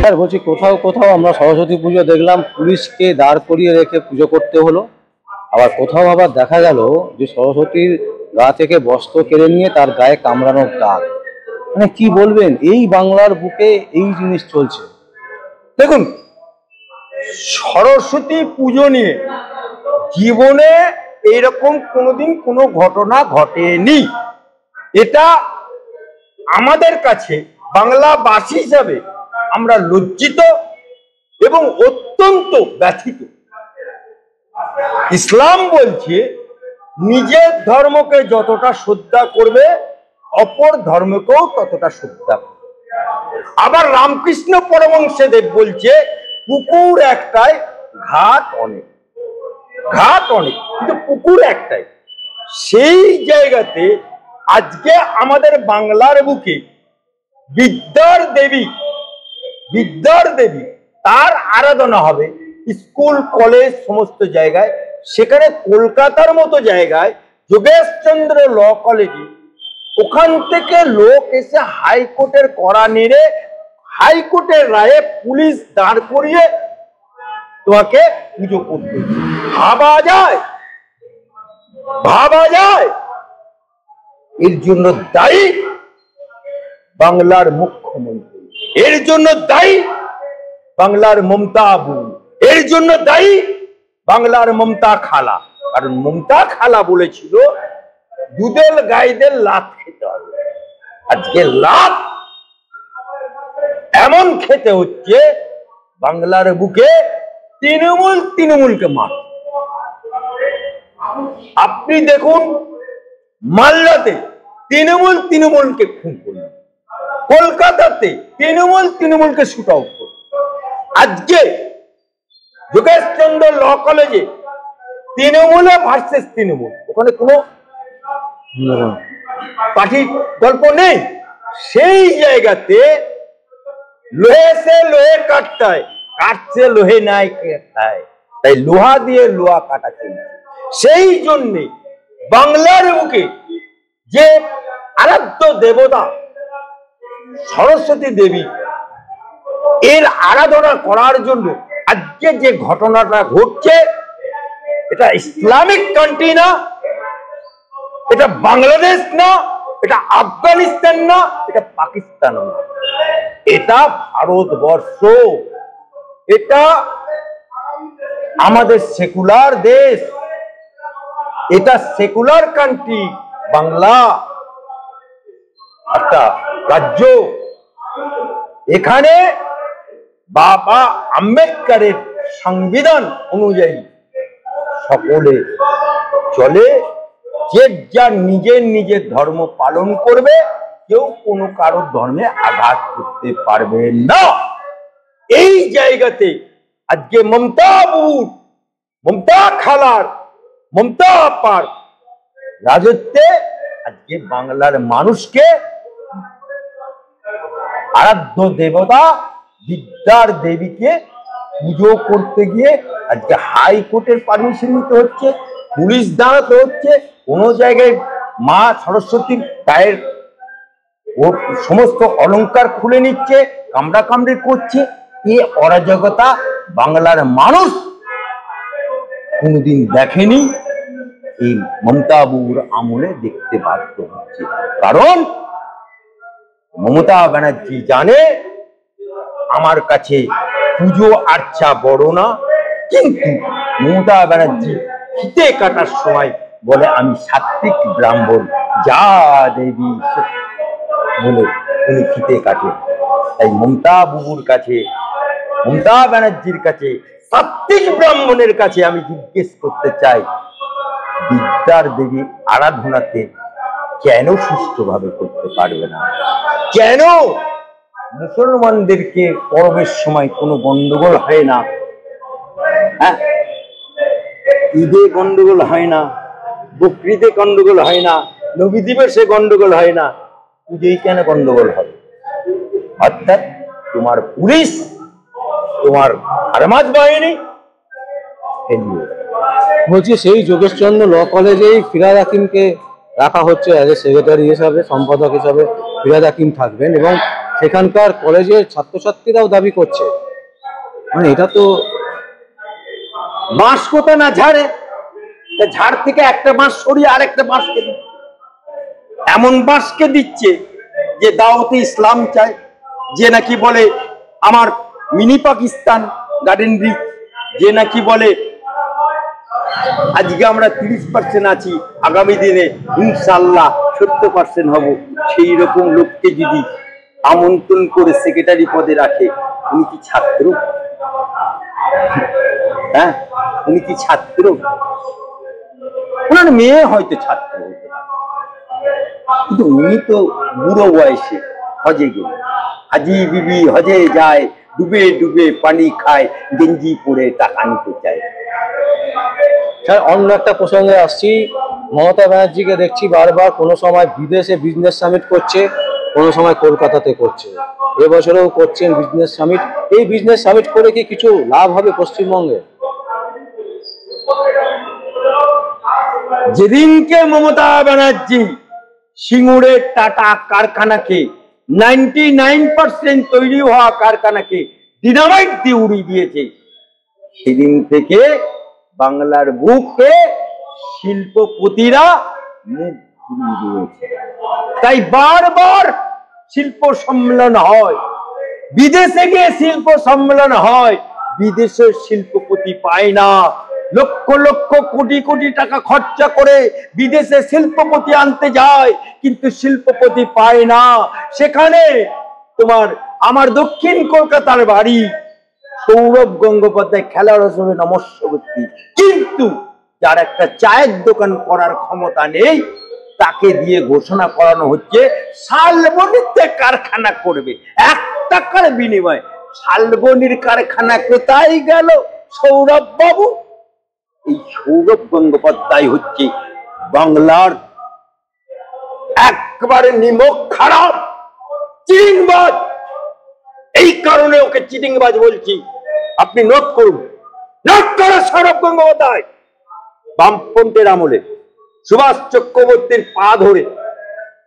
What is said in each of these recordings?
Sir বলছি কোথাও কোথাও আমরা সরস্বতী পুজো দেখলাম পুলিশকে দাঁড় করিয়ে রেখে পুজো করতে হলো, আবার কোথাও আবার দেখা গেল যে সরস্বতীর গা থেকে বস্ত্র কেড়ে নিয়ে তার গায়ে কামড়ানোর দাগ। মানে কি বলবেন, এই বাংলার বুকে এই জিনিস চলছে। দেখুন, সরস্বতী পুজো নিয়ে জীবনে এইরকম কোনোদিন কোনো ঘটনা ঘটেনি। এটা আমাদের কাছে বাংলাবাসী হিসাবে আমরা লজ্জিত এবং অত্যন্ত ব্যথিত। ইসলাম বলছে নিজের ধর্মকে যতটা শ্রদ্ধা করবে অপর ধর্মকেও ততটা শ্রদ্ধা করবে। আবার রামকৃষ্ণ পরমহংসদেব বলছে পুকুর একটাই, ঘাট অনেক। ঘাট অনেক কিন্তু পুকুর একটাই। সেই জায়গাতে আজকে আমাদের বাংলার বুকে বিদ্যার দেবী তার আরাধনা হবে স্কুল কলেজ সমস্ত জায়গায়। সেখানে কলকাতার মতো জায়গায় যোগেশচন্দ্র ল কলেজে ওখান থেকে লোক এসে হাইকোর্টের কড়া নেড়ে হাইকোর্টের রায়ে পুলিশ দাঁড় করিয়ে তোমাকে পুজো করতে। ভাবা যায় এর জন্য দায়ী বাংলার মুখ্যমন্ত্রী, এর জন্য দায়ী বাংলার মমতা আবু, এর জন্য দায়ী বাংলার মমতা খালা। কারণ মমতা খালা বলেছিল দুধের গাইদের লাত খেতে হবে। আজকে লাত এমন খেতে হচ্ছে বাংলার বুকে তৃণমূলকে মার। আপনি দেখুন মালদাতে তৃণমূলকে খুন করল, কলকাতাতে তৃণমূলকে শুট আউট করল। আজকে যোগেশচন্দ্র ল কলেজে তৃণমূলে ভার্সেস তৃণমূল, ওখানে কোনো পার্টির গল্প নেই। সেই জায়গাতে লোহে সে লোহে কাটতে হয়, কাটছে লোহে নাই কাটতে, তাই লোহা দিয়ে লোহা কাটা চলছে। সেই জন্যে বাংলার বুকে যে আরাধ্য দেবতা সরস্বতী দেবী, এর আরাধনা করার জন্য আজকে যে ঘটনাটা ঘটছে, এটা ইসলামিক কান্ট্রি না, এটা বাংলাদেশ না, এটা আফগানিস্তান না, এটা পাকিস্তান না, এটা ভারতবর্ষ। এটা আমাদের সেকুলার দেশ, এটা সেকুলার কান্ট্রি। বাংলা একটা রাজ্য, এখানে বাবা আম্বেদকরের সংবিধান অনুযায়ী সকলে চলে। যে যার নিজের ধর্ম পালন করবে, কেউ কোনো কারোর ধর্মে আঘাত করতে পারবে না। এই জায়গাতে আজকে মমতা বুট, মমতা খালার, মমতা আপার রাজত্বে আজকে বাংলার মানুষকে আরাধ্য দেবতা বিদ্যার দেবীকে পুজো করতে গিয়ে আজকে হাইকোর্টের পারমিশন নিতে হচ্ছে, পুলিশ দাঁড়াতে হচ্ছে, কোনো জায়গায় মা সরস্বতীর গায়ের ও সমস্ত অলংকার খুলে নিচ্ছে, কামড়ি করছে। এই অরাজকতা বাংলার মানুষ কোনোদিন দেখেনি, এই মমতা বাবুর আমলে দেখতে বাধ্য হচ্ছে। কারণ মমতা ব্যানার্জি জানে আমার কাছে পুজো আর্চা বড় না, কিন্তু মমতা ব্যানার্জি ফিতে কাটার সময় বলে আমি সাত্বিক ব্রাহ্মণ, যা দেবী বলে উনি ফিতে কাটে। তাই মমতা বাবুর কাছে, মমতা ব্যানার্জির কাছে, সাত্বিক ব্রাহ্মণের কাছে আমি জিজ্ঞেস করতে চাই, বিদ্যার দেবী আরাধনাতে কেন সুষ্ঠুভাবে করতে পারবে না? কেন মুসলমানদেরকে পরবের সময় কোনো গন্ডগোল হয় না? হ্যাঁ, ঈদে গন্ডগোল হয় না, বকরিতে গন্ডগোল হয় না, নবী দিবসে গন্ডগোল হয় না, পুজোই কেন গন্ডগোল হবে? অর্থাৎ তোমার পুলিশ, তোমার আরমাজ বাহিনী বলছি সেই যোগেশচন্দ্র ল কলেজেই ফিরহাদ হাকিমকে রাখা হচ্ছে অ্যাজ এ সেক্রেটারি হিসাবে, সম্পাদক হিসাবে ফিরহাদ হাকিম থাকবেন, এবং সেখানকার কলেজের ছাত্রছাত্রীরাও দাবি করছে। মানে এটা তো বাঁশ কোথা না ঝাড়ে, তা ঝাড় থেকে একটা বাঁশ সরিয়ে আরেকটা বাঁশকে দিচ্ছে। এমন বাঁশকে দিচ্ছে যে দাওয়াতে ইসলাম চায়, যে নাকি বলে আমার মিনি পাকিস্তান গার্ডেন রিচ, যে নাকি বলে আজকে আমরা 30% আছি, আগামী দিনে ইনশাল্লাহ 70% হব। সেই রকম লোককে যদি আমন্ত্রণ করে সেক্রেটারি পদে রাখে, উনি কি ছাত্র? হ্যাঁ, উনি কি ছাত্র? ওনার মেয়ে হয়তো ছাত্র হতে পারে, কিন্তু উনি তো বুড়ো বয়সে হজে গেলেন। হাজি বিবি হজে যায়, ডুবে ডুবে পানি খায়, গেঞ্জি পরে টাকা নিতে চায়। স্যার, অন্য একটা প্রসঙ্গে আসছি। মমতা ব্যানার্জিকে দেখছি বারবার কোনো সময় বিদেশে বিজনেস সামিট করছে, কোনো সময় কলকাতাতে করছে, এবছরেও করছেন বিজনেস সামিট। এই বিজনেস সামিট করে কি কিছু লাভ হবে পশ্চিমবঙ্গে? যেদিনকে মমতা ব্যানার্জি সিঙ্গুরের টাটা কারখানাকে 99% তৈরি হওয়া কারখানাকে ডিনামাইট দিয়ে উড়িয়ে দিয়েছে, সেদিন থেকে বাংলার বুকে শিল্পপতিরা মুখ ঘুরিয়ে দিয়েছে। তাই বারবার শিল্প সম্মেলন হয়, বিদেশে গিয়ে শিল্প সম্মেলন হয়, বিদেশের শিল্পপতি পায় না। লক্ষ লক্ষ কোটি কোটি টাকা খরচা করে বিদেশে শিল্পপতি আনতে যায়, কিন্তু শিল্পপতি পায় না। সেখানে তোমার আমার দক্ষিণ কলকাতার বাড়ি, সৌরভ গঙ্গোপাধ্যায় খেলোয়াড় হিসেবে নমস্যবর্তী, কিন্তু যার একটা চায়ের দোকান করার ক্ষমতা নেই, তাকে দিয়ে ঘোষণা করানো হচ্ছে শালবনিতে কারখানা করবে 1 টাকার বিনিময়ে। শালবনির কারখানা কোথায় গেল সৌরভ বাবু? এই সৌরভ গঙ্গোপাধ্যায় হচ্ছে বাংলার একবারে নিমক খারাপ চিটিংবাজ। এই কারণে ওকে চিটিংবাজ বলছি। আপনি নোট করুন, নোট করে সৌরভ গঙ্গোপাধ্যায় বামপন্থের আমলে সুভাষ চক্রবর্তীর পা ধরে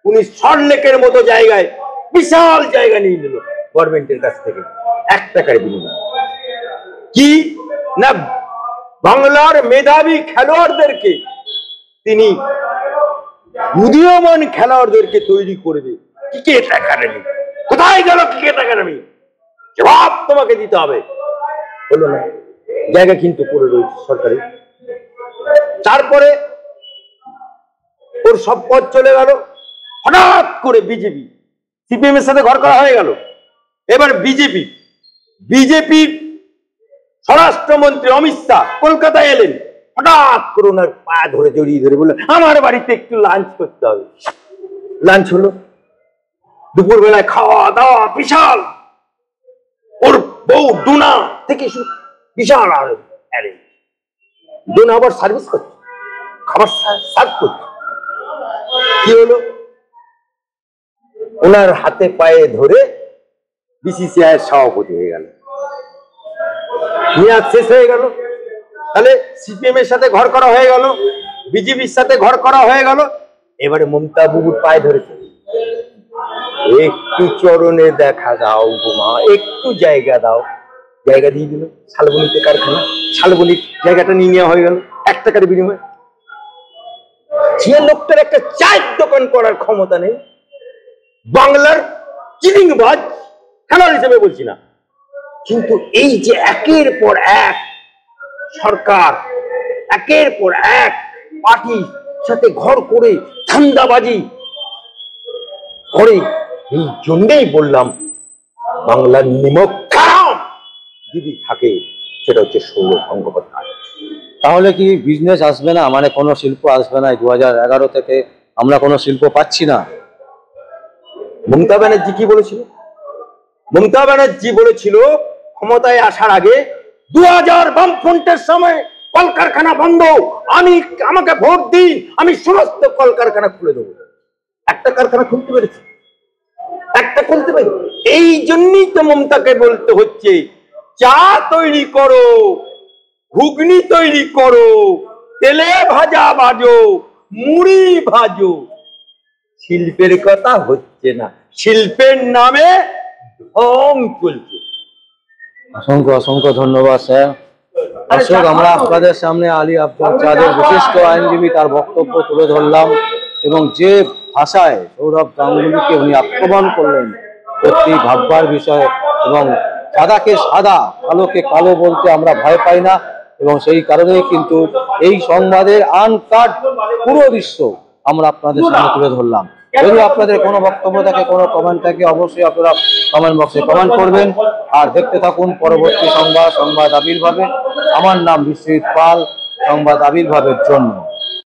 উনি সল্টলেকের মতো জায়গায় বিশাল জায়গা নিয়ে নিল গভর্নমেন্টের কাছ থেকে 1 টাকার বিনিময়ে। কি না, বাংলার মেধাবী খেলোয়াড়দেরকে তিনি উদীয়মান খেলোয়াড়দেরকে তৈরি করবে। ক্রিকেট একাডেমি কোথায় গেল? ক্রিকেট একাডেমি জবাব তোমাকে দিতে হবে। হলো না, জায়গা কিন্তু পড়ে রয়েছে সরকারি। তারপরে ওর সব পথ চলে গেল। হঠাৎ করে বিজেপি সিপিএম এর সাথে ঘর করা হয়ে গেল। এবার বিজেপির স্বরাষ্ট্রমন্ত্রী অমিত শাহ কলকাতায় এলেন। হঠাৎ করে ওনার পা ধরে জড়িয়ে ধরে বললেন, আমার বাড়িতে একটু লাঞ্চ করতে হবে। লাঞ্চ হলো, দুপুর বেলায় খাওয়া দাওয়া বিশাল। ওর বউ ডোনা থেকে বিশাল ডোনা আবার সার্ভিস করছে, খাবার সার্ভ করছে। কি হলো? ওনার হাতে পায়ে ধরে বিসিসিআই এর সভাপতি হয়ে গেল। মেয়াদ শেষ হয়ে গেল। তাহলে সিপিএম এর সাথে ঘর করা হয়ে গেল, বিজেপির সাথে ঘর করা হয়ে গেল। এবারে মমতা বাবুর পায়ে ধরেছে, একটু চরণে দেখা দাও গো মা, একটু জায়গা দাও। জায়গা দিয়ে দিল শালবনিতে কারখানা। শালবনির জায়গাটা নিয়ে নেওয়া হয়ে গেল 1 টাকার বিনিময়ে। যে লোকটার একটা চায়ের দোকান করার ক্ষমতা নেই, বাংলার চিটিংবাজ খেলোয়াড় হিসেবে বলছি না, কিন্তু এই যে একের পর এক সরকার, একের পর এক পার্টির সাথে ঘর করে ধান্দাবাজি করে, এই জন্যই বললাম বাংলার নিমক খারাপ যদি থাকে সেটা হচ্ছে সৌরভ গঙ্গোপাধ্যায়। তাহলে কি বিজনেস আসবে না? মানে কোনো শিল্প আসবে না? 2011 থেকে আমরা কোনো শিল্প পাচ্ছি না। মমতা ব্যানার্জি কি বলেছিল? মমতা ব্যানার্জি বলেছিল ক্ষমতায় আসার আগে 2000 বামফ্রন্টের সময় কলকারখানা বন্ধ, আমাকে ভোট দিন, আমি সমস্ত কলকারখানা খুলে দেবো। একটা কারখানা খুলতে পেরেছে? একটা খুলতে পারি। এই জন্যই তো মমতাকে বলতে হচ্ছে চা তৈরি করো, ঘুগনি তৈরি করো, তেলে ভাজা ভাজো, মুড়ি ভাজো। শিল্পের কথা হচ্ছে না, শিল্পের নামে ঢং চলছে। অসংখ্য অসংখ্য ধন্যবাদ স্যার। দর্শক, আমরা আপনাদের সামনে আলী আফজাল চাঁদের বিশিষ্ট আইনজীবী তার বক্তব্য তুলে ধরলাম, এবং যে ভাষায় সৌরভ গাঙ্গুলিকে উনি আক্রমণ করলেন সত্যি ভাববার বিষয়। এবং সাদাকে সাদা, কালোকে কালো বলতে আমরা ভয় পাই না, এবং সেই কারণেই কিন্তু এই সংবাদের আনকাট পুরো দৃশ্য আমরা আপনাদের সামনে তুলে ধরলাম। যদি আপনাদের কোনো বক্তব্য থাকে, কোনো কমেন্ট থাকে, অবশ্যই আপনারা কমেন্ট বক্সে কমেন্ট করবেন। আর দেখতে থাকুন পরবর্তী সংবাদ আবির্ভাবে। আমার নাম বিশ্বজিৎ পাল, সংবাদ আবির্ভাবের জন্য।